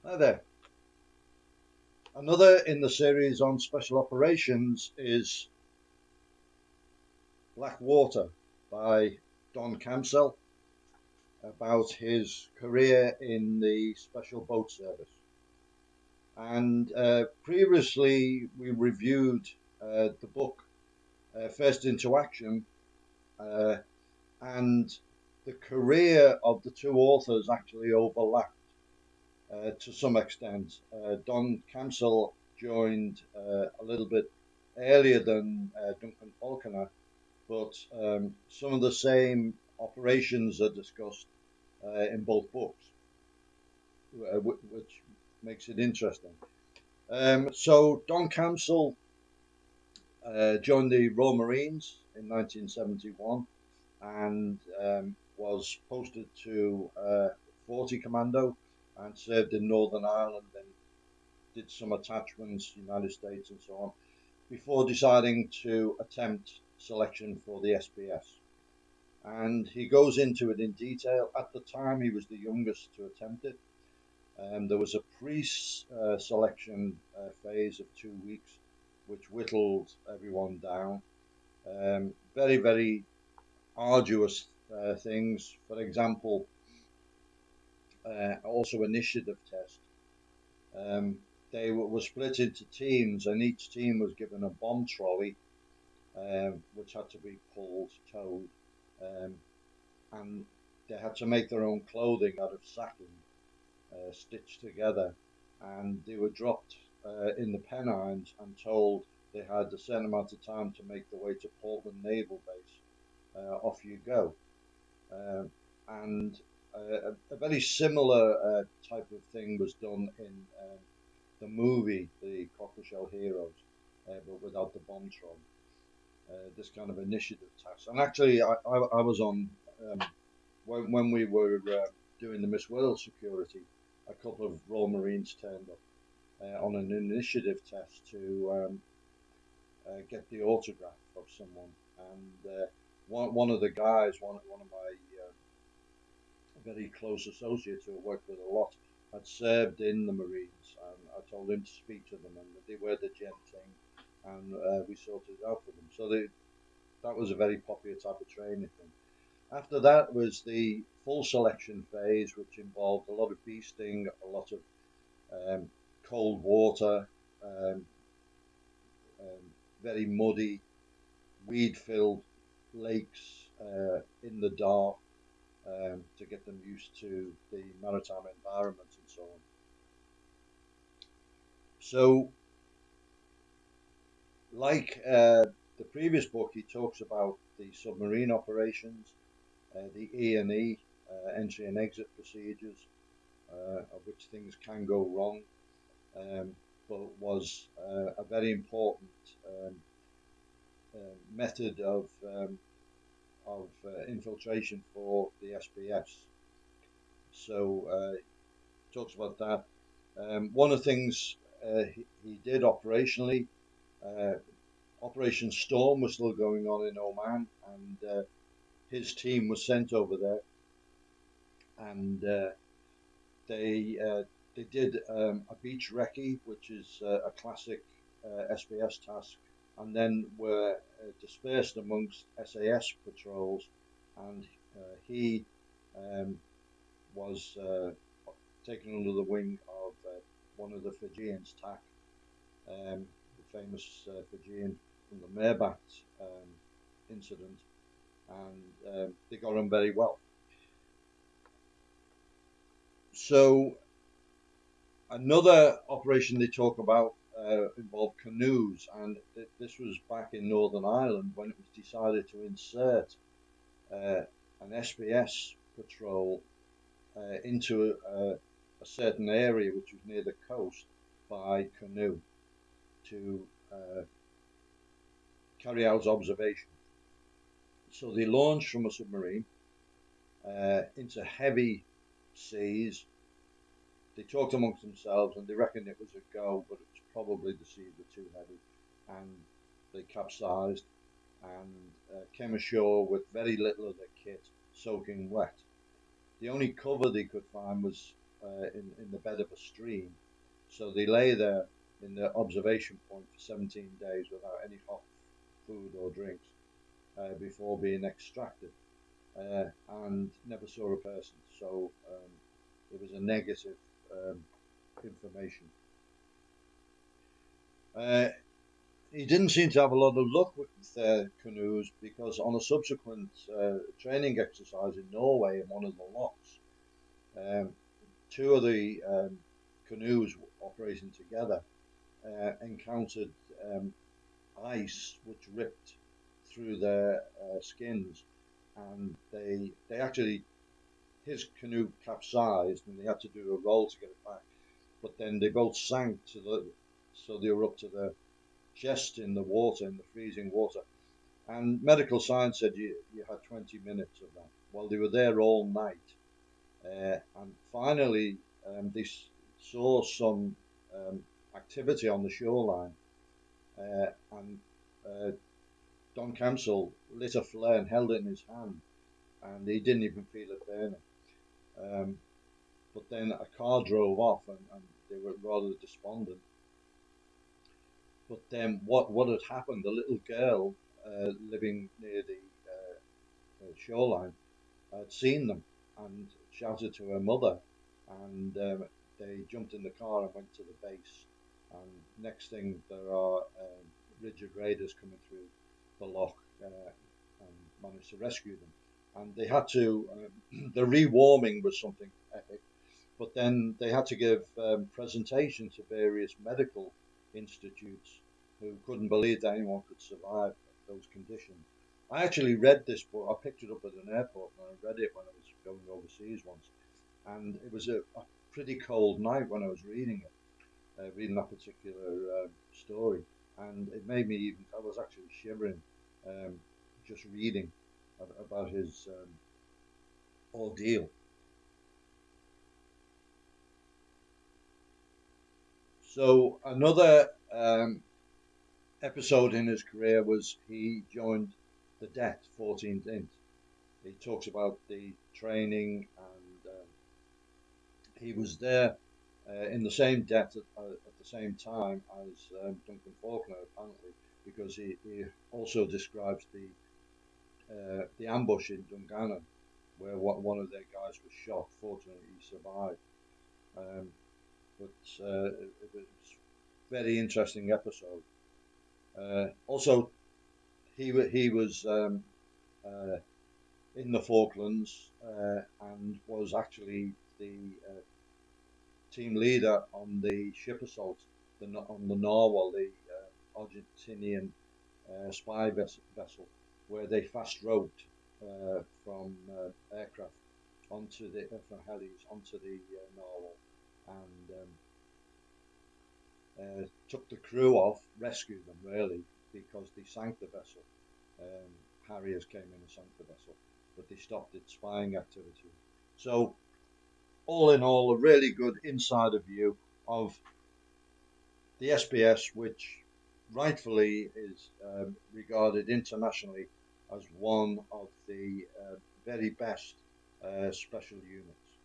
Hi there. Another in the series on special operations is Black Water by Don Camsell, about his career in the Special Boat Service. And previously we reviewed the book First Into Action, uh, and the career of the two authors actually overlapped to some extent. Don Camsell joined a little bit earlier than Duncan Falconer, but some of the same operations are discussed in both books, which makes it interesting. So Don Camsell joined the Royal Marines in 1971 and was posted to 40 Commando and served in Northern Ireland and did some attachments, United States and so on, before deciding to attempt selection for the SBS. And he goes into it in detail. At the time, he was the youngest to attempt it. There was a pre-selection phase of 2 weeks, which whittled everyone down. Very, very arduous things. For example, also initiative test. They were split into teams, and each team was given a bomb trolley, which had to be pulled, towed, um, and they had to make their own clothing out of sacking, stitched together, and they were dropped in the Pennines and told they had a certain amount of time to make their way to Portland Naval Base. Off you go. And a very similar type of thing was done in the movie, The Cockle Heroes, but without the bomb trolley. This kind of initiative task. And actually, I was on when we were doing the Miss World security. A couple of Royal Marines turned up on an initiative test to get the autograph of someone, and one of the guys, one of my very close associates who I worked with a lot, had served in the Marines, and I told him to speak to them, and they were the gent thing, and we sorted it out for them. So that was a very popular type of training thing. After that was the full selection phase, which involved a lot of beasting, a lot of cold water, um, very muddy, weed-filled lakes in the dark, to get them used to the maritime environment and so on. So, like the previous book, he talks about the submarine operations, the E&E, entry and exit procedures, of which things can go wrong, um, but was a very important um, method of infiltration for the SBS. So talks about that. One of the things he did operationally, uh, Operation Storm was still going on in Oman, and his team was sent over there, and they uh, they did a beach recce, which is a classic SBS task, and then were dispersed amongst SAS patrols, and he um, was taken under the wing of one of the Fijians, TAC, the famous Fijian from the Meerbat incident, and they got on very well. So another operation they talk about involved canoes, and this was back in Northern Ireland when it was decided to insert uh, an SBS patrol into a certain area which was near the coast by canoe to carry out observation. So they launched from a submarine into heavy seas. They talked amongst themselves and they reckoned it was a go, but it was probably the seas were too heavy, and they capsized and came ashore with very little of their kit soaking wet. The only cover they could find was in the bed of a stream. So they lay there in the observation point for 17 days without any hot food or drinks before being extracted, and never saw a person. So it was a negative information. He didn't seem to have a lot of luck with canoes, because on a subsequent training exercise in Norway in one of the locks, um, two of the canoes operating together encountered ice which ripped through their skins, and they actually, his canoe capsized and they had to do a roll to get it back. But then they both sank so they were up to their chest in the water, in the freezing water. And medical science said you had 20 minutes of that. Well, they were there all night. And finally, they saw some activity on the shoreline. And Don Camsell lit a flare and held it in his hand, and he didn't even feel it burning. Um, but then a car drove off, and they were rather despondent. But then what had happened? The little girl living near the shoreline had seen them and shouted to her mother, and they jumped in the car and went to the base. And next thing, there are rigid raiders coming through the loch and managed to rescue them. And they had to, the rewarming was something epic, but then they had to give presentations to various medical institutes who couldn't believe that anyone could survive those conditions. I actually read this book. I picked it up at an airport and I read it when I was going overseas once. And it was a pretty cold night when I was reading it, reading that particular story. And it made me even, I was actually shivering just reading about his ordeal. So another episode in his career was he joined the Det 14th Int. He talks about the training, and he was there in the same Det at the same time as Duncan Faulkner, apparently, because he also describes the ambush in Dungannon, where one of their guys was shot. Fortunately, he survived. But it was a very interesting episode. Also, he was in the Falklands and was actually the team leader on the ship assault on the Narwhal, the Argentinian spy vessel, where they fast roped from aircraft onto from helis onto the Narwhal, and took the crew off, rescued them really, because they sank the vessel. Harriers came in and sank the vessel, but they stopped its spying activity. So, all in all, a really good insider view of the SBS, which rightfully is regarded internationally as one of the very best special units.